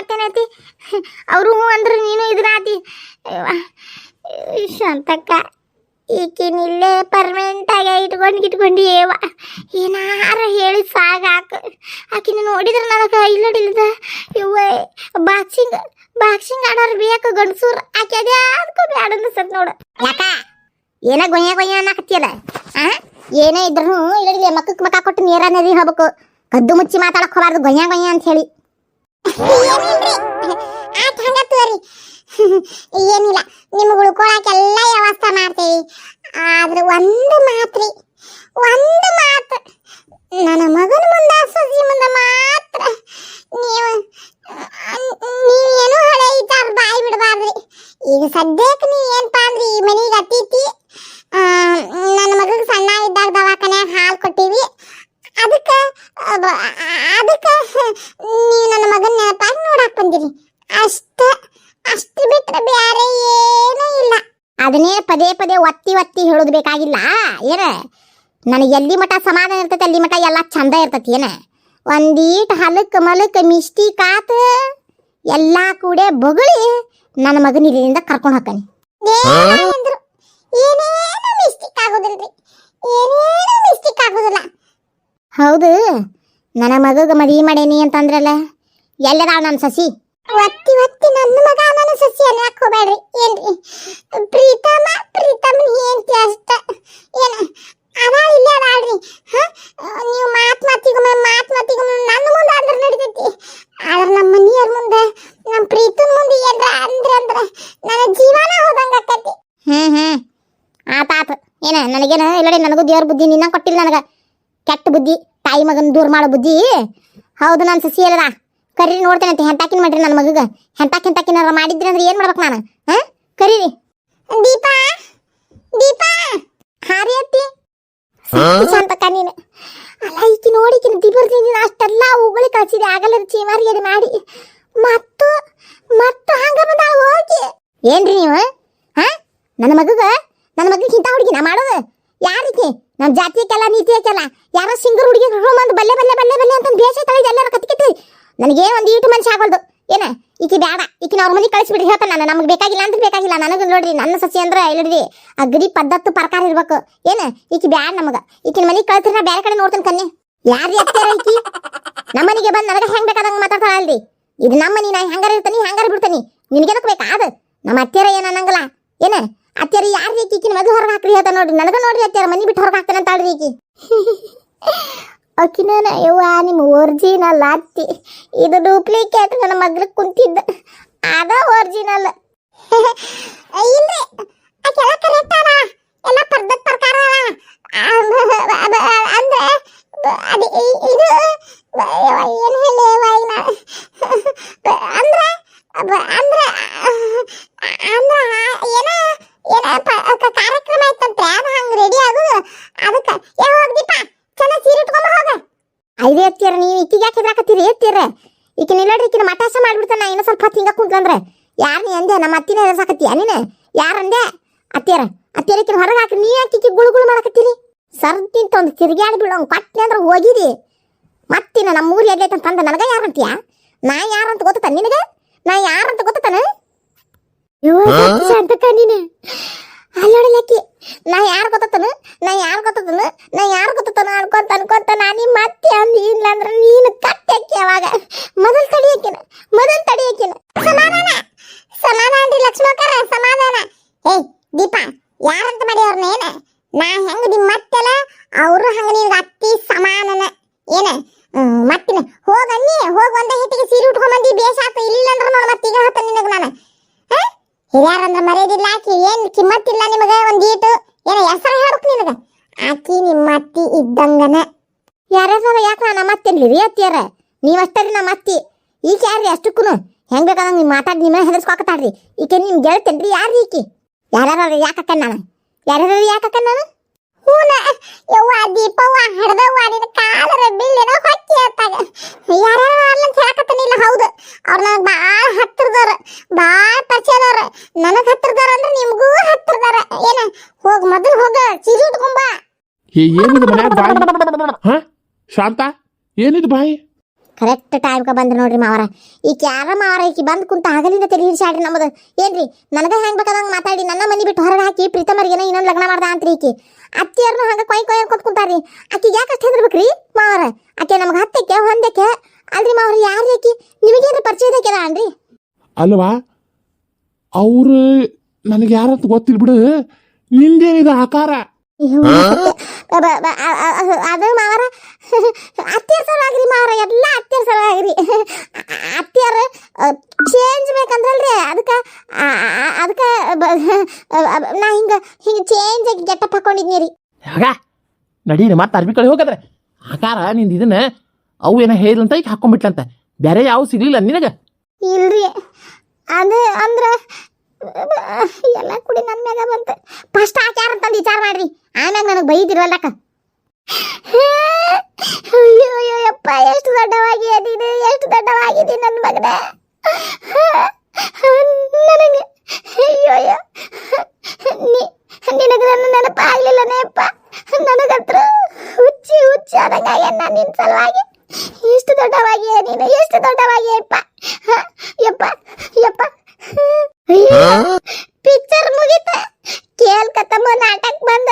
ಮತ್ತೇನೈತಿ ಅವರು ಅಂದ್ರೆ ನೀನು ಇದನ್ನಾತಿ ಶಾಂತಕ್ಕ ಈಕಿನಿಲ್ಲೇ ಪರ್ಮನೆಂಟ್ ಆಗಿ ಇಟ್ಕೊಂಡು ಏವ ಏನಾರ ಹೇಳಿ ಸಾಗಾಕ ಆಕಿನ ನೋಡಿದ್ರೆ ನನಗೆ ಇಲ್ಲಡಿಲ್ದ ಇವ ಬಾಕ್ಸಿಂಗ್ ಆಡೋರು ಬೇಕು ಗಂಡಸೂರು ಆಕೆ ಅದೇ ಅದಕ್ಕೂ ಬ್ಯಾಡ ಅನ್ಸತ್ ನೋಡು ಯಾಕ ಏನ ಗೊಯ್ಯ ಅನ್ನಕತ್ತಿಯಲ್ಲ ಏನೇ ಇದ್ರು ಇಲ್ಲಡಿಲ್ಲ ಮಕ್ಕಕ್ಕೆ ಮಕ್ಕ ಕೊಟ್ಟು ನೇರ ನದಿ ಹೋಗ್ಬೇಕು ಕದ್ದು ಮುಚ್ಚಿ ಮಾತಾಡಕ್ ಹೋಗ್ಬಾರ್ದು ಗೊಯ್ಯ ಅಂತ ಹೇಳಿ ಏನಿಲ್ಲ ನಿಮ್ಗೆ ಉಳ್ಕೊಳಕ್ಕೆಲ್ಲ ವ್ಯವಸ್ಥೆ ಮಾಡ್ತೀವಿ ಆದ್ರೆ ಒಂದು ಮಾತು ನನ್ನ ಮಗನ ಮುಂದೆ ಸುದ್ದಿ ಮುಂದೆ ಮಾತ್ರ ನೀವೇನು ಹಳೆ ಇದ್ದಾರ ಬಾಯಿ ಬಿಡಬಾರ್ದ್ರಿ ಈಗ ಸದ್ಯಕ್ಕೆ ನೀವೇನಪ್ಪ ಅಂದ್ರಿ ಈ ಮನೆಗೆ ಅತಿಥಿ ನನ್ನ ಮಗಗೆ ಸಣ್ಣ ಇದ್ದಾಗ ದವಾಖಾನ್ಯಾಗ ಹಾಲು ಕೊಟ್ಟಿವಿ ಅದಕ್ಕೆ ನೀವು ನನ್ನ ಮಗನ ನೆನಪಾಗಿ ನೋಡಕ್ ಬಂದಿರಿ ಅಷ್ಟು ಬಿಟ್ರೆ ಬೇರೆ ಏನೂ ಇಲ್ಲ ಅದನ್ನೇ ಪದೇ ಒತ್ತಿ ಹೇಳೋದು ಬೇಕಾಗಿಲ್ಲ ಏನ ನನಗೆ ಎಲ್ಲಿ ಮಠ ಸಮಾಧಾನ ಇರ್ತೈತೆ ಅಲ್ಲಿ ಮಠ ಎಲ್ಲ ಚಂದ ಇರ್ತೈತಿ ಏನ ಒಂದೀಟ್ ಹಲಕ್ ಮಿಷ್ಟಿ ಕಾತ ಎಲ್ಲ ಕೂಡ ಬೊಗಳಿ ನನ್ನ ಮಗನ ಇಲ್ಲಿಂದ ಕರ್ಕೊಂಡು ಹಾಕನಿ ಏನೇನು ಮಿಸ್ಟೇಕ್ ಆಗೋದಿಲ್ಲ ಹೌದು ನನ್ನ ಮಗಗೆ ಮದುವೆ ಮಾಡೇನಿ ಅಂತಂದ್ರಲ್ಲ ಎಲ್ಲದಾಳ ನನ್ನ ಸಸಿ ಒತ್ತಿ ನನ್ನ ಮಗ ನನ್ನ ಸಸಿ ಅನ್ನಕ್ ಹೋಗ್ಬೇಡ್ರಿ ಏನ್ರಿ ಪ್ರೀತಮನ್ ಏನ್ತಿ ಅಷ್ಟ ಏನ ಅದಾಳ ಇಲ್ಲೇ ಅದಾಳ್ರಿ ನೀವು ಮಾತಿಗೊಮ್ಮೆ ನನ್ನ ಮುಂದೆ ಅಂದ್ರೆ ನಡಿತೈತಿ ಆದ್ರೆ ನಮ್ಮ ಮನೆಯವ್ರ ಮುಂದೆ ನಮ್ಮ ಪ್ರೀತನ ಮುಂದೆ ಏನ್ರ ಅಂದ್ರೆ ನನ್ನ ಜೀವನ ಹೋದಂಗ ಆಕತಿ ಆತಾತು ಏನ ನನಗೇನ ಇಲ್ಲಡೆ ನನಗೂ ದೇವ್ರ ಬುದ್ಧಿ ನಿನ್ನ ಕೊಟ್ಟಿಲ್ಲ ನನಗ ಕೆಟ್ಟ ಬುದ್ಧಿ ತಾಯಿ ಮಗನ ದೂರ ಮಾಡೋ ಬುದ್ಧಿ ಹೌದು ನನ್ನ ಸಸಿ ಅಲ್ಲದ ಕರೀರಿ ನೋಡ್ತೇನಂತೆ ಹೆಂತಾಕಿನ ಮಾಡ್ರಿ ನನ್ನ ಮಗಗ ಹೆಂತಾಕಿನಾರ ಮಾಡಿದ್ರಿ ಅಂದ್ರೆ ಏನ್ ಮಾಡ್ಬೇಕು ನಾನು ಕರೀರಿ ದೀಪಾ ಹಾರಿ ಅತ್ತಿ ಶಾಂತಕ್ಕ ನೀನು ಅಲ್ಲ ಈಕಿ ನೋಡಿಕಿನ ದಿಬರ್ದಿನ ಅಷ್ಟೆಲ್ಲ ಉಗುಳಿ ಕಳ್ಸಿದೆ ಆಗಲ್ಲ ಚೀಮಾರಿಯರಿ ಮಾಡಿ ಮತ್ತು ಹಂಗ ಬಂದಾಳ ಹೋಗಿ ಏನ್ರಿ ನೀವು ನನ್ನ ಮಗಗೆ ಇಂಥ ಹುಡುಗಿ ನಾ ಮಾಡೋದು ಯಾರಿಗೆ ನಮ್ಮ ಜಾತಿಯಕ್ಕೆಲ್ಲ ನೀತಿಯಕ್ಕೆಲ್ಲ ಯಾರೋ ಸಿಂಗರ್ ಹುಡುಗಿ ಬಂದು ಬಲ್ಲೆ ಅಂತ ಬೇಸ ತಳಿ ಎಲ್ಲರ ಕತ್ಕಿತ್ತು ನನಗೆ ಒಂದು ಈಟು ಮನುಷ್ಯ ಆಗೋದು ಏನ ಈಕಿ ಬೇಡ ಈಕಿನ ಅವ್ರ ಮನೆಗೆ ಕಳಿಸ್ಬಿಡ್ರಿ ಹೇಳ್ತಾನೆ ನಾನು ನಮ್ಗೆ ಬೇಕಾಗಿಲ್ಲ ಅಂದ್ರೆ ಬೇಕಾಗಿಲ್ಲ ನನಗೆ ನೋಡ್ರಿ ನನ್ನ ಸಸಿ ಅಂದ್ರೆ ಇಲ್ಲಡ್ರಿ ಅಗ್ರಿ ಪದ್ಧತಿ ಪ್ರಕಾರ ಇರ್ಬೇಕು ಏನ ಈಕಿ ಬ್ಯಾಡ ನಮಗ ಈಕಿನ ಮನೆಗೆ ಕಳ್ಸ್ರಿ ನಾ ಬೇರೆ ಕಡೆ ನೋಡ್ತೇನೆ ಕನ್ನಿ ಯಾರು ಎತ್ತಾರ ಈಕಿ ನಮ್ಮ ಮನೆಗೆ ಬಂದು ನನಗೆ ಹೆಂಗ್ ಬೇಕಾದಂಗೆ ಮಾತಾಡ್ತಾಳ ಅಲ್ರಿ ಇದು ನಮ್ಮ ಮನೆ ನಾ ಹೆಂಗಾರ ಇರ್ತಾನಿ ಹೆಂಗಾರ ಬಿಡ್ತಾನಿ ನಿನಗೇನಕ್ ಬೇಕಾ ಅದು ನಮ್ಮ ಅತ್ತೆರ ಏನ ಅನ್ನಂಗಲ್ಲ ಏನ ಅತ್ತೆರ ಯಾರು ಈಕಿ ಈಕಿನ ಮಗು ಹೊರಗೆ ಹಾಕ್ರಿ ಹೇಳ್ತಾನೆ ನೋಡ್ರಿ ನನಗ ನೋಡ್ರಿ ಅತ್ತೆರ ಮನೆ ಬಿಟ್ಟು ಹೊರಗೆ ಹಾಕ್ತಾನೆ ಅಂತ ಹೇಳ್ರಿ ಈಕಿ ಅಕ್ಕಿನ ಯವ್ವ ನಿಮ್ಮ ಒರಿಜಿನಲ್ ಅತ್ತಿ ಇದು ಡೂಪ್ಲಿಕೇಟ್ ನನ್ನ ಮಗ್ಳಿಗೆ ಕುಂತಿದ್ದ ಅದ ಒರಿಜಿನಲ್ ಇಲ್ರಿ ಆಕೆಲ್ಲ ಕರೆಕ್ಟ್ ಅದ ಎಲ್ಲ ಪದ್ಧತಿ ಪ್ರಕಾರ ಅಂದ್ರೆ ಅದು ಇದು ಏನು ಹೇಳಿ ಅಂದ್ರೆ ಕಾರ್ಯಕ್ರಮ ಐತಂತೆ ಅದು ಹಂಗೆ ರೆಡಿ ಆಗೋದು ಅದಕ್ಕೆ ಹೋಗ್ದಿಪ್ಪ ಚೆನ್ನಾಗಿ ಸೀರೆ ಇಟ್ಕೊಂಬ ಹೋಗ ಐದೇ ಎತ್ತೀರ ನೀವು ಈಕಿಗೆ ಯಾಕೆ ಹೆದ್ರಾಕತ್ತೀರಿ ಎತ್ತೀರ ಈಕಿನ ಇಲ್ಲಡ್ರಿ ಈಕಿನ ಮಟಾಸ ಮಾಡ್ಬಿಡ್ತಾನ ಇನ್ನೂ ಸ್ವಲ್ಪ ಹೊತ್ತು ಹಿಂಗ ಕುಂತ್ಲಂದ್ರೆ ಯಾರು ನೀ ಅಂದೆ ನಮ್ಮ ಅತ್ತಿನ ಹೆದರ್ಸಾಕತ್ತೀಯ ನೀನು ಯಾರಂದೆ ಅತ್ತೀರ ಈಕಿನ ಹೊರಗೆ ಹಾಕಿ ನೀ ಯಾಕೆ ಈಕಿ ಗುಳುಗುಳು ಮಾಡಕತ್ತೀರಿ ಸರ್ದಿಂತ ಒಂದು ತಿರುಗಾಡಿ ಬಿಡೋಂಗೆ ಪಟ್ನೆ ಅಂದ್ರೆ ಹೋಗಿರಿ ಮತ್ತಿನ ನಮ್ಮ ಊರು ಎಲ್ಲೈತೆ ಅಂತಂದ ನನಗೆ ಯಾರಂತೀಯ ನಾ ಯಾರಂತ ಗೊತ್ತಾನ ನಿನಗೆ ನಾ ಯಾರಂತ ಗೊತ್ತಾನ ಶಾಂತಕ್ಕ ನೀನು ಅಲ್ಲೋಡಲಕ್ಕಿ ನಾ ಯಾರು ಗೊತ್ತಾನ ಅನ್ಕೊಂತ ನಾನು ಮತ್ತೆ ಅಂದಿ ಇಲ್ಲ ಅಂದ್ರೆ ನೀನು ಕಟ್ಟಕ್ಕೆ ಅವಾಗ ಮೊದಲು ತಡಿಯಕಿನ ಸಮಾಧಾನ ರೀ ಲಕ್ಷ್ಮಕ್ಕರ ಸಮಾಧಾನ ಏಯ್ ದೀಪ ಯಾರಂತ ಮಾಡ್ಯವ್ರನ್ನ ಏನ ನಾ ಹೆಂಗ ನಿಮ್ಮ ಮತ್ತೆಲ್ಲ ಅವರು ಹಂಗ ನಿನಗೆ ಅತ್ತಿ ಸಮಾನನ ಏನ ಮತ್ತಿನ ಹೋಗಿ ಒಂದೇ ಹಿಟ್ಟಿಗೆ ಸೀರೆ ಉಟ್ಕೊಂಬಂದಿ ಬೇಷ ಆತು ಇಲ್ಲ ಅಂದ್ರೆ ನೋಡು ಮತ್ತೀಗ ಹತ್ತ ನಿನಗೆ ನಾನು ಹಿರಿಯಾರಂದ್ರೆ ಮರ್ಯಾದಿಲ್ಲ ಆಕಿ ಏನ್ ಕಿಮ್ಮತ್ತಿಲ್ಲ ನಿಮಗೆ ಒಂದೀಟು ಏನ ಹೆಸರು ಹೇಳ್ಬೇಕು ನಿನಗೆ ಆಕಿ ನಿಮ್ಮ ಅತ್ತಿ ಇದ್ದಂಗನ ಯಾರ್ಯಾರ ಯಾಕೆ ನಮ್ಮ ಅತ್ತೆನ್ಲಿ ರೀ ಅತ್ತಿಯಾರ ನೀವಷ್ಟರಿ ನಮ್ಮ ಅತ್ತಿ ಈಕೆ ಯಾರ್ರಿ ಅಷ್ಟಕ್ಕೂ ಹೆಂಗ್ ಬೇಕಾದಂಗೆ ನೀವು ಮಾತಾಡಿ ನಿಮ್ಮ ಹೆದರ್ಸ್ಕೊಕತ್ತಾಡ್ರಿ ಈಕೆ ನಿಮ್ ಗೆಳ್ತೇನ್ರಿ ಯಾರು ಈಕಿ ಯಾರ್ಯಾರ ಯಾಕಕ್ಕ ನಾನು ಹೂನ ಯವ್ವ ದೀಪವ್ವ ಹಡ್ದವ್ವ ನಿನ್ನ ಕಾಲರ ಬಿಲ್ಲಿನ ಹೊಕ್ಕಿ ಅತ್ತಾಗ ಯಾರ್ಯಾರ ಅಲ್ಲಂತ ಹೇಳಕತ್ತನಿಲ್ಲ ಹೌದು ಅವ್ರು ನನಗೆ ಭಾಳ ಹತ್ತಿರದವ್ರ ಭಾಳ ಪರಿಚಯದವ್ರ ನನಗೆ ಹತ್ತಿರದವ್ರ ಅಂದ್ರೆ ನಿಮಗೂ ಹತ್ತಿರದವ್ರ ಏನ ಹೋಗ್ ಮೊದಲು ಹೋಗ ಸೀರೆ ಉಟ್ಕೊಂಬ ಏನಿದು ಮನ್ಯಾಗ ಬಾಯಿ ಶಾಂತ ಏನಿದು ಬಾಯಿ ಕರೆಕ್ಟ್ ಟೈಮ್ಗೆ ಬಂದ್ರೆ ನೋಡ್ರಿ ಮಾವರ ಈಕೆ ಯಾರ ಮಾವರ ಈಕಿ ಬಂದು ಕುಂತ ಆಗಲಿಂದ ತಲೆ ಹಿಡಿಸಾಡ್ರಿ ನಮ್ಮದು ಏನ್ರಿ ನನಗೆ ಹೆಂಗ್ ಬೇಕಾದಂಗೆ ಮಾತಾಡಿ ನನ್ನ ಮನೆ ಬಿಟ್ಟು ಹೊರಗೆ ಹಾಕಿ ಪ್ರೀತಮರಿಗೆನ ಇನ್ನೊಂದು ಲಗ್ನ ಮಾಡ್ದ ಅಂತ್ರಿ ಈಕಿ ಅತ್ತಿಯರ್ನು ಹಂಗೆ ಕೊಯ್ ಅನ್ಕೊಂತ ಕುಂತಾರ್ರಿ ಆಕಿಗೆ ಯಾಕೆ ಅಷ್ಟು ಹೆದರ್ಬೇಕ್ರಿ ಮಾವರ ಆಕೆ ನಮ್ಗೆ ಹತ್ತಕ್ಕೆ ಹೊಂದಕ್ಕೆ ಅಲ್ರಿ ಮಾವರ ಯಾರು ಆಕಿ ನಿಮಗೇನ್ರಿ ಪರಿಚಯ ಇದಕ್ಕೆದ ಅನ್ರಿ ಅಲ್ವಾ ಅವರು ನನಗೆ ಯಾರಂತ ಗೊತ್ತಿಲ್ಲ ಬಿಡು ನಿಂದೇನಿದೆ ಆಕಾರ ಅದು ಮಾವರ ಅತ್ತಿಯರ್ ಸಲುವಾಗ್ರಿ ಮಾವರ ಎಲ್ಲ ಅತ್ತಿಯರ್ ಸಲುವಾಗ್ರಿ ಅತ್ತಿಯರ್ ಚೇಂಜ್ ಬೇಕಂದ್ರಲ್ರಿ ಅದಕ್ಕೆ ನಾ ಹಿಂಗೆ ಚೇಂಜ್ ಆಗಿ ಗೆಟಪ್ ಹಾಕೊಂಡಿದ್ನಿ ರೀ ಆಗ ನಡೀರಿ ಮತ್ತೆ ಅರ್ಬಿ ಕಡೆ ಹೋಗದ್ರೆ ಆಕಾರ ನಿಂದು ಇದನ್ನ ಅವು ಏನೋ ಹೇಳಿದಂತ ಈಗ ಹಾಕೊಂಡ್ಬಿಟ್ಲಂತ ಬೇರೆ ಯಾವ ಸಿಗ್ಲಿಲ್ಲ ನಿನಗೆ ಇಲ್ರಿ ಅದು ಅಂದ್ರೆ ಎಲ್ಲ ಕುಡಿ ನನ್ನ ಮ್ಯಾಗ ಬಂತು ಫಸ್ಟ್ ಹಾಕ್ಯಾರ ಅಂತಂದು ವಿಚಾರ ಮಾಡ್ರಿ ಆಮ್ಯಾಗ ನನಗೆ ಬೈದಿರವಲ್ಲಕ್ಕ ಅಯ್ಯೋ ಅಯ್ಯೋ ಯಪ್ಪ ಎಷ್ಟು ದೊಡ್ಡವಾಗಿದೆ ನೀನು ಎಷ್ಟು ವಾಗಿದೆ ನನ್ನ ಮಗನ ನನಗೆ ಅಯ್ಯೋ ಅಯ್ಯೋ ನಿನಗೆ ನನ್ನ ನೆನಪಾಗಲಿಲ್ಲನೇ ಅಪ್ಪ ನನಗತ್ರ ಹುಚ್ಚಿ ಆದಂಗಾಗ ನಾನು ನಿನ್ನ ಸಲುವಾಗಿ ಎಷ್ಟು ದೊಡ್ಡವಾಗಿದೆ ನೀನು ಎಷ್ಟು ದೊಡ್ಡವಾಗಿದೆ ಯಪ್ಪ ಯಪ್ಪ ಪಿಕ್ಚರ್ ಮುಗೀತ ಕೇಳ್ಕತ್ತಮ್ಮ ನಾಟಕ ಬಂದ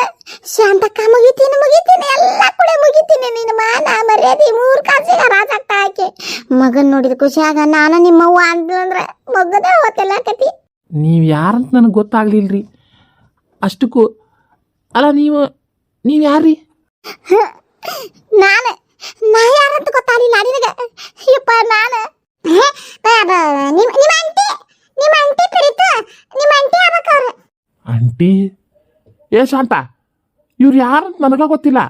ಶಾಂತಕ್ಕ ಮುಗಿತೀನಿ ಎಲ್ಲ ಕೂಡ ಮುಗಿತೀನಿ ನಿನ್ನ ಮಾನ ಮರ್ಯಾದೆ 3 ಕಾಸಿಗೆ ರಾಜಾಗ್ತಾ ಹಾಕಿ ಮಗನ್ ನೋಡಿದ ಖುಷಿಯಾಗ ನಾನು ನಿಮ್ಮವ್ವ ಅಂದ್ಲಂದ್ರ ಮಗದ ಹೋತೆಲ್ಲ ಕತಿ ನೀವು ಯಾರಂತ ನನಗೆ ಗೊತ್ತಾಗ್ಲಿಲ್ರಿ ಅಷ್ಟಕ್ಕೂ ಅಲ್ಲ ನೀವು ಯಾರ್ರಿ ನಾ ಯಾರಂತ ಗೊತ್ತಾಗಲಿಲ್ಲ ನಿನಗೆ ಯಪ್ಪ ನಾನು ನಿಮ್ಮ ಅಂಟಿ ಪ್ರೀತ ನಿಮ್ಮ ಅಂಟಿ ಆಗ್ಬೇಕವ್ರೆ ಆಂಟಿ ಏ ಶಾಂತ ಇವ್ರು ಯಾರಂತ ನನಗ ಗೊತ್ತಿಲ್ಲ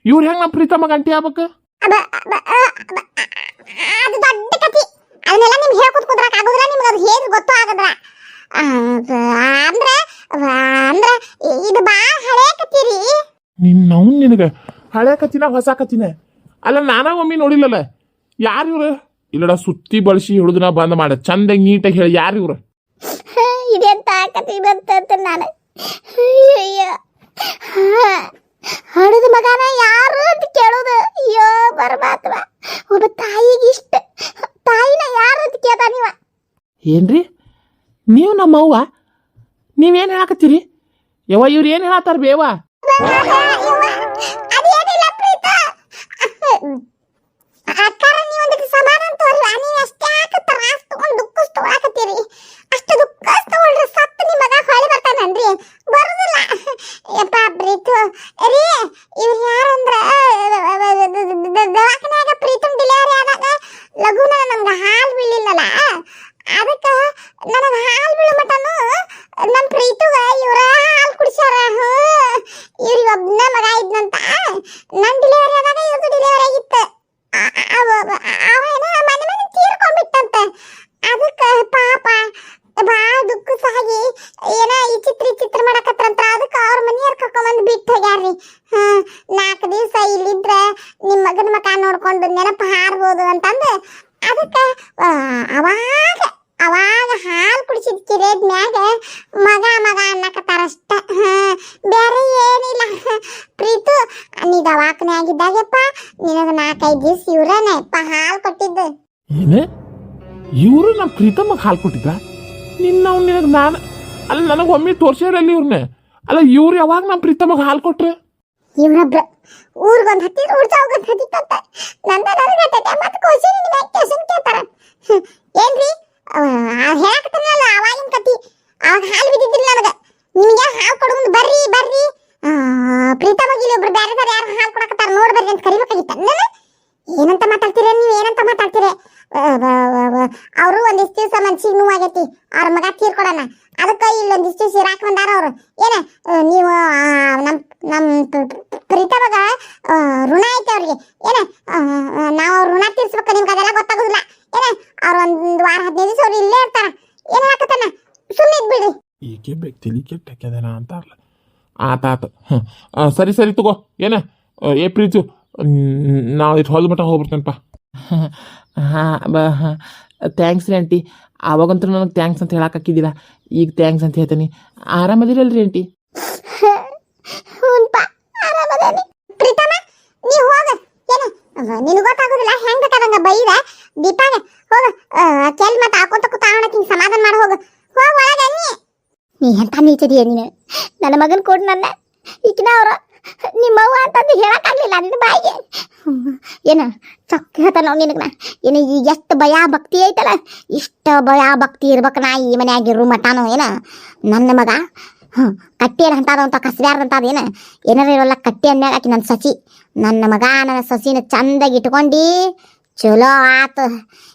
ಇವ್ರು ಹೆಂಗೆ ನಮ್ಮ ಪ್ರೀತಮ್ಮ ಆಂಟಿ ಆಗ್ಬೇಕು ಅದು ದೊಡ್ಡ ಕತಿ ಅದನ್ನೆಲ್ಲ ನಿಮ್ಗೆ ಹೇಳ್ಕೊತ ಕುದ್ರಾಕ ಆಗೋದಿಲ್ಲ ನಿಮ್ಗೆ ಅದು ಹೇಗೆ ಗೊತ್ತೂ ಆಗದ್ರ ಅಂದ್ರೆ ಅಂದ್ರೆ ಇದು ಭಾಳ ಹಳೆ ಕತಿ ರೀ ನಿನಗೆ ಹಳೆ ಕತ್ತಿನ ಹೊಸ ಕತ್ತಿನ ಅಲ್ಲ ನಾನಾ ಒಮ್ಮೆ ನೋಡಿಲ್ಲಲ್ಲ ಯಾರು ಇವ್ರು ಇಲ್ಲಡ ಸುತ್ತಿ ಬಳಸಿ ಹಿಡಿದನ ಬಂದ್ ಮಾಡ ಚಂದಾಗಿ ನೀಟಾಗಿ ಹೇಳಿ ಯಾರು ಇವ್ರು ಇದೆಂತ ಕತಿ ಬಂತ ನಾನು ಅಯ್ಯೋ ಹಡದ ಮಗನ ಯಾರು ಅಂತ ಕೇಳೋದು ಅಯ್ಯೋ ಪರಮಾತ್ಮ ಒಬ್ಬ ತಾಯಿಗೆ ಇಷ್ಟ ತಾಯಿನ ಯಾರು ಅಂತ ಕೇಳ್ದ ನೀವ ಏನ್ರಿ ನೀವು ನಮ್ಮವ್ವ ನೀವೇನು ಹೇಳಕತ್ತೀರಿ ಯವ್ವ ಇವ್ರು ಏನು ಹೇಳತ್ತಾರ ಬೇವ ಅದೇನಿಲ್ಲ ಪ್ರೀತ ಅಕ್ಕಾರ ನೀವೊಂದಕ್ಕೆ ಸಮಾನ ಅಂತ ಅಲ್ವಾ ನೀವು ಅಷ್ಟೇ ತ್ರಾಸ್ ತಗೊಂಡು ದುಃಖಸ್ ತಗೊಳಕತ್ತೀರಿ ಅಷ್ಟು ದುಃಖಸ್ ತಗೊಂಡ್ರೆ ಸತ್ತು ನಿಮ್ಮ ಮಗ ಹೊಳಿ ಬರ್ತಾನನ್ರಿ ಬರುದಿಲ್ಲ ಯಪ್ಪ ಪ್ರೀತು ರೀ ಇವ್ರು ಯಾರಂದ್ರ ದವಾಖಾನ್ಯಾಗ ಪ್ರೀತಮ್ ಡಿಲಿವರಿ ಆದಾಗ ಲಘುನ ನಮ್ಗೆ ಹಾಲು ಬೀಳಿಲ್ಲಲ್ಲ ಅದಕ್ಕೆ ನನಗೆ ಹಾಲು ಬೀಳೋ ಮಟನು ನಮ್ಮ ಪ್ರೀತುಗ ಇವ್ರ ಹಾಲು ಕುಡಿಸ್ಯಾರ ಇವ್ರಿಗೆ ಒಬ್ಬನ ಮಗ ಇದ್ನಂತ ನನ್ನ ಡಿಲಿವರಿ ಆದಾಗ ಇವ್ರದ್ದು ಡಿಲಿವರಿ ಆಗಿತ್ತು ಅವೇನ ಮನೆ ತೀರ್ಕೊಂಡ್ಬಿಟ್ಟಂತೆ ಅದಕ್ಕೆ ಪಾಪ ಭಾಳ ದುಃಖ ಸಾಗಿ ಏನ ಈ ಚಿತ್ರ ಮಾಡಕತ್ರಂತ ಅದಕ್ಕೆ ಅವ್ರ ಮನೆಯವ್ರು ಕರ್ಕೊಂಬಂದು ಬಿಟ್ಟು ಹೋಗ್ಯಾರ್ರಿ 4 ದಿವಸ ಇಲ್ಲಿದ್ರೆ ನಿಮ್ಮ ಮಗನ ಮಕ ನೋಡ್ಕೊಂಡು ನೆನಪು ಹಾರ್ಬೋದು ಅಂತಂದು ಅದಕ್ಕೆ ಅವಾಗ ಹಾಲು ಕುಡಿಸಿದ ಕಿರೇದ್ ಮ್ಯಾಗ ಮಗ ಅನ್ನಕತ್ತಾರಷ್ಟ ಬೇರೆ ಏನಿಲ್ಲ ಪ್ರೀತು ನೀ ದವಾಖಾನ್ಯಾಗಿದ್ದಾಗಪ್ಪ ನಿನಗೆ 4-5 ದಿವಸ ಇವ್ರನೇಪ್ಪ ಹಾಲು ಕೊಟ್ಟಿದ್ದು ಏನೇ ಇವರು ನಮ್ಮ ಪ್ರೀತಮ್ಮಗೆ ಹಾಲು ಕೊಟ್ಟಿದ್ದ ನಿನಗೆ ನಾನು ಅಲ್ಲ ನನಗೆ ಒಮ್ಮೆ ತೋರ್ಸ್ಯಾರಲ್ಲಿ ಇವ್ರನ್ನ ಅಲ್ಲ ಇವ್ರು ಯಾವಾಗ ನಮ್ಮ ಪ್ರೀತಮ್ಮಗೆ ಹಾಲು ಕೊಟ್ರೆ ಇವ್ರೊಬ್ರು ಊರಿಗೊಂದು ಹತ್ತಿರ ಊರ್ಚಾವ್ಗೊಂದು ಹತ್ತಿತ್ತಂತ ನನಗೆ ಮತ್ತೆ ಕ್ವಶನ್ ಕೇಳ್ತಾರ ಏನ್ರಿ ಹೇಳಕತ್ತನಲ್ಲ ಅವಾಗಿನ ಕತಿ ಅವಾಗ ಹಾಲು ಬಿದ್ದಿದ್ದಿಲ್ಲ ನನಗೆ ನಿಮಗೆ ಹಾಲು ಕೊಡೋದು ಬರ್ರಿ ಪ್ರೀತಮಗೆ ಒಬ್ರು ಬೇರೆ ಯಾರು ಹಾಲು ಕೊಡಕತ್ತಾರ ನೋಡಿ ಬರ್ರಿ ಅಂತ ಕರಿಬೇಕಾಗಿತ್ತ ನಾನು ಏನಂತ ಮಾತಾಡ್ತೀರ ನೀವು ಏನಂತ ಮಾತಾಡ್ತೀರ ಅವರು ಒಂದಿಷ್ಟು ದಿವಸ ಮನ್ಸಿಗೆ ನೋವಾಗೈತಿ ಅವ್ರ ಮಗ ತೀರ್ಕೊಡೋಣ ಅದಕ್ಕೆ ಇಲ್ಲೊಂದಿಷ್ಟು ದಿವಸ ಇರಾಕ್ ಬಂದಾರ ಅವರು ಏನ ನೀವು ನಮ್ಮ ಪ್ರೀತವಾಗ ಋಣ ಐತೆ ಅವ್ರಿಗೆ ಏನ ನಾವು ಋಣ ತೀರ್ಸ್ಬೇಕು ನಿಮ್ಗೆ ಅದೆಲ್ಲ ಗೊತ್ತಾಗೋದಿಲ್ಲ ಏನ ಅವ್ರು 1 ವಾರ 15 ದಿವಸ ಅವ್ರು ಇಲ್ಲೇ ಇರ್ತಾರ ಏನ್ ಹಾಕತ್ತಾನ ಸುಮ್ಮನೆ ಇದ್ಬಿಡ್ರಿ ಈಕೆ ಬೆಕ್ತಿಲಿ ಕೆಟ್ಟಕ್ಕೆದನ ಅಂತಾರಲ್ಲ ಆತ ಸರಿ ತಗೋ ಏನ ಏ ಪ್ರೀತು ನಾವು ಇಟ್ಟು ಹೊಲ್ದ ಮಟ್ಟ ಹೋಗ್ಬಿಡ್ತೇನಪ್ಪ ಹಾಂ ಥ್ಯಾಂಕ್ಸ್ ರೀ ಆಂಟಿ ಆವಾಗಂತೂ ನನಗೆ ಥ್ಯಾಂಕ್ಸ್ ಅಂತ ಹೇಳಕ್ಕಾಕಿದ್ದಿಲ್ಲ ಈಗ ಥ್ಯಾಂಕ್ಸ್ ಅಂತ ಹೇಳ್ತೀನಿ ಆರಾಮದಿರಲ್ರಿ ಆಂಟಿ ಹ್ಞೂನ್ಪ ಆರಾಮದೇನಿ ಪ್ರೀತಮ್ಮ ನೀ ಹೋಗ ಏನ ನಿನಗೆ ಗೊತ್ತಾಗೋದಿಲ್ಲ ಹೆಂಗ್ ಬೇಕಾದಂಗ ಬೈದ ದೀಪಾಗ ಹೋಗ ಕೆಲ್ ಮತ್ತೆ ಹಾಕೋತ ಕೂತಾವಣಕ್ಕೆ ಸಮಾಧಾನ ಮಾಡಿ ಹೋಗ ಹೋಗ ಒಳಗೆ ನೀ ಎಂತ ನೀಚದಿಯ ನೀನು ನನ್ನ ಮಗನ್ ಕೊಡು ನನ್ನ ಈಗಿನ ಅವ್ರ ನಿಮ್ಮವ್ವ ಅಂತಂದು ಹೇಳಕ್ಕಾಗ್ಲಿಲ್ಲ ನಿನ್ನ ಬಾಯಿಗೆ ಏನ ಚೊಕ್ಕ ಹೇಳ್ತಾನ ನಾವು ನಿನಗೆ ನಾ ಏನು ಈಗ ಎಷ್ಟು ಭಯ ಭಕ್ತಿ ಐತಲ್ಲ ಇಷ್ಟ ಭಯ ಭಕ್ತಿ ಇರ್ಬೇಕು ನಾ ಈ ಮನ್ಯಾಗಿರು ಮಟಾನು ಏನ ನನ್ನ ಮಗ ಕಟ್ಟಿ ಏನು ಅಂತಾದ ಅಂತ ಕಸ್ಬ್ಯಾರ್ದಂತಾದ ಏನ ಏನಾರ ಇರಲ್ಲ ಕಟ್ಟಿ ಅಂದ್ಮ್ಯಾಗ ಆಕಿ ನನ್ನ ಸಸಿ ನನ್ನ ಮಗ ನನ್ನ ಸಸಿನ ಚಂದಾಗಿ ಇಟ್ಕೊಂಡು ಚಲೋ ಆತು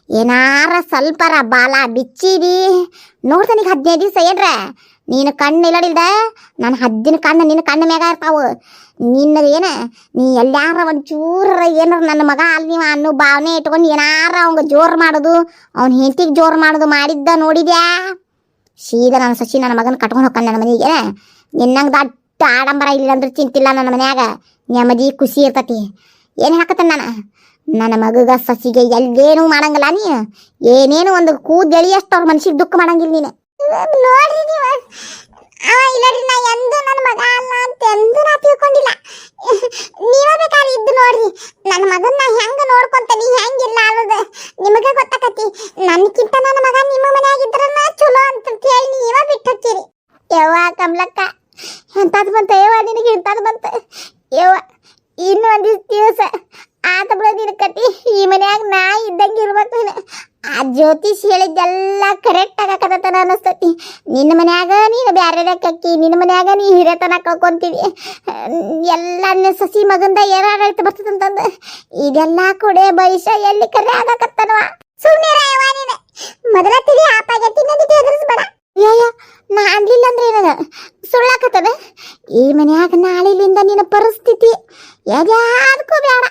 ಏನಾರ ಸ್ವಲ್ಪರ ಬಾಲ ಬಿಚ್ಚಿದಿ ನೋಡ್ತಾನೀಗ 15 ದಿವಸ ಏನ್ರ ನೀನು ಕಣ್ಣು ಇಲ್ಲಡಿಲ್ದ ನಾನು 10 ಕಣ್ಣು ನಿನ್ನ ಕಣ್ಣು ಮ್ಯಾಗ ಇರ್ತಾವು ನಿನ್ನ ಏನ ನೀ ಎಲ್ಲಾರ ಒಂಚೂರ ಏನಾರ ನನ್ನ ಮಗ ಅಲ್ಲಿ ನೀವು ಅನ್ನೋ ಭಾವನೆ ಇಟ್ಕೊಂಡು ಏನಾರ ಅವಂಗ ಜೋರು ಮಾಡೋದು ಅವ್ನ ಹೆಂಡತಿಗೆ ಜೋರು ಮಾಡೋದು ಮಾಡಿದ್ದ ನೋಡಿದ್ಯಾ ಸೀದಾ ನನ್ನ ಸಸಿ ನನ್ನ ಮಗನ ಕಟ್ಕೊಂಡು ಹೋಗ್ತಾನೆ ನನ್ನ ಮನೆಗೆ ನಿನ್ನಂಗೆ ದೊಡ್ಡ ಆಡಂಬರ ಇಲ್ಲ ಅಂದ್ರೆ ಚಿಂತಿಲ್ಲ ನನ್ನ ಮನ್ಯಾಗ ನೆಮ್ಮದಿ ಖುಷಿ ಇರ್ತತಿ ಏನು ಹಾಕತ್ತೇನೆ ನಾನು ನನ್ನ ಮಗಗ ಸಸಿಗೆ ಎಲ್ಲೇನೂ ಮಾಡಂಗಿಲ್ಲ ನೀ ಏನೇನು ಒಂದು ಕೂದೆಳಿಯಷ್ಟು ಅವ್ರ ಮನ್ಸಿಗೆ ದುಃಖ ಮಾಡಂಗಿಲ್ಲ ನೀನು ನೋಡ್ರಿ ನೀವು ಇಲ್ಲರಿ ನಾ ಎಂದು ನನ್ನ ಮಗ ಅಲ್ಲ ಅಂತ ಎಂದು ನಾ ತಿಳ್ಕೊಂಡಿಲ್ಲ ನೀವೇ ಬೇಕಾದ್ರೆ ಇದ್ದು ನೋಡ್ರಿ ನನ್ನ ಮಗನ್ನ ಹೆಂಗ ನೋಡ್ಕೊಂತಾನಿ ಹೆಂಗಿಲ್ಲ ಅನ್ನೋದು ನಿಮಗೆ ಗೊತ್ತಾಕತಿ ನನ್ಕಿಂತ ನನ್ನ ಮಗ ನಿಮ್ಮ ಮನೆಯಾಗಿದ್ರನ್ನ ಚಲೋ ಅಂತ ಹೇಳಿ ನೀವೇ ಬಿಟ್ಟೋಗ್ತೀರಿ ಯವ್ವ ಕಮಲಕ್ಕ ಎಂತಾದ್ ಬಂತ ಯವ್ವ ನಿನಗೆ ಎಂತಾದ್ ಬಂತ ಯವ್ವ ಇನ್ನು ಒಂದಿಷ್ಟು ದಿವಸ ಆತ ಬಿಡ ನಿನ್ನ ಕತಿ ಈ ಮನ್ಯಾಗ ನಾ ಇದ್ದಂಗೆ ಇರ್ಬೇಕು ನೀನು ಆ ಜ್ಯೋತಿಷ್ ಹೇಳಿದ್ದೆಲ್ಲ ಕರೆಕ್ಟ್ ಆಗಕತ್ತನ ಅನಿಸ್ತತಿ ನಿನ್ನ ಮನ್ಯಾಗ ನೀನು ಬ್ಯಾರೆ ಕಕ್ಕಿ ನಿನ್ನ ಮನ್ಯಾಗ ನೀ ಹಿರೇತನ ಕಳ್ಕೊಂತೀವಿ ಎಲ್ಲ ಸಸಿ ಮಗಂದ ಏನಾರೈತ ಬರ್ತದಂತಂದು ಇದೆಲ್ಲ ಕೊಡೆ ಭವಿಷ್ಯ ಎಲ್ಲಿ ಕರೆ ಆಗಕತ್ತನವ ಸುಮ್ಮನೆ ನೀನು ಮೊದಲ ತಿಳಿ ಆಪಾಗತ್ತಿ ನನಗೆ ಎದುರಿಸ್ಬೇಡ ಅಯ್ಯ ನಾ ಅನ್ಲಿಲ್ಲ ಅಂದ್ರೆ ಏನದ ಸುಳ್ಳಾಕತ್ತದ ಈ ಮನ್ಯಾಗ ನಾಳಿಲಿಂದ ನಿನ್ನ ಪರಿಸ್ಥಿತಿ ಯಾವ್ಯಾದಕ್ಕೂ ಬೇಡ